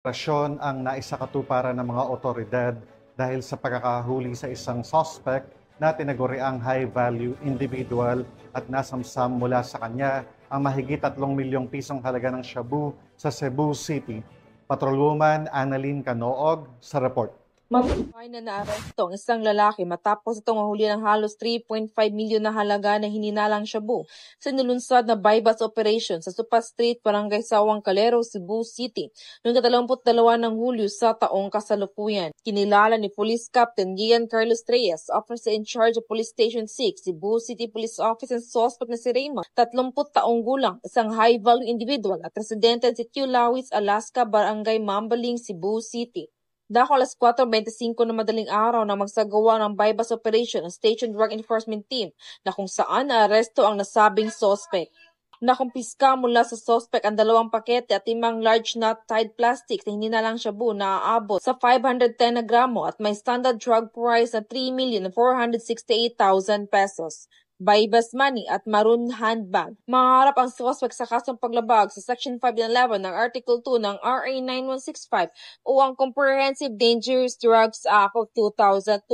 Operasyon ang naisakatuparan ng mga otoridad dahil sa pagkakahuli sa isang suspect na tinaguriang high-value individual at nasamsam mula sa kanya ang mahigit 3 milyong pisong halaga ng shabu sa Cebu City. Patrolwoman Annalyn Canoog sa report. Mabay na naaresto ang isang lalaki matapos itong mahuli ng halos 3.5 milyon na halaga na hininalang shabu sa nilunsad na bypass operation sa Supa Street, Barangay Sawang Calero, Cebu City noong 22 ng Hulyo sa taong kasalukuyan. Kinilala ni Police Captain Gian Carlos Reyes, Officer in Charge of Police Station 6, Cebu City Police Office, and suspect na si Raymond, 30 taong gulang, isang high-value individual at residente sa Tiulawis, Alaska, Barangay Mambaling, Cebu City. Dako alas 4:25 na madaling araw na magsagawa ng bypass operation ang Station Drug Enforcement Team na kung saan naaresto ang nasabing suspect. Nakumpiska mula sa suspect ang 2 pakete at 5 large nut tied plastic na hininalang shabu na aabot sa 510 na gramo at may standard drug price na 3,468,000 pesos. Bypass money at maroon handbag. Maharap ang suspect sa kasong paglabag sa Section 511 ng Article 2 ng RA 9165 o ang Comprehensive Dangerous Drugs Act of 2002.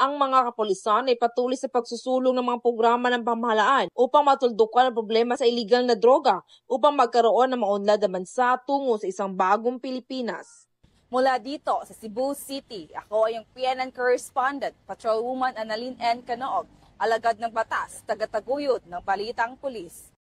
Ang mga kapulisan ay patuloy sa pagsusulong ng mga programa ng pamahalaan upang matuldukan ang problema sa iligal na droga upang magkaroon ng maunlad na bansa tungo sa isang bagong Pilipinas. Mula dito sa Cebu City, ako ay ang PNN correspondent, Patrolwoman Annalyn N. Canoog, alagad ng batas, tagataguyod ng Balitang Pulis.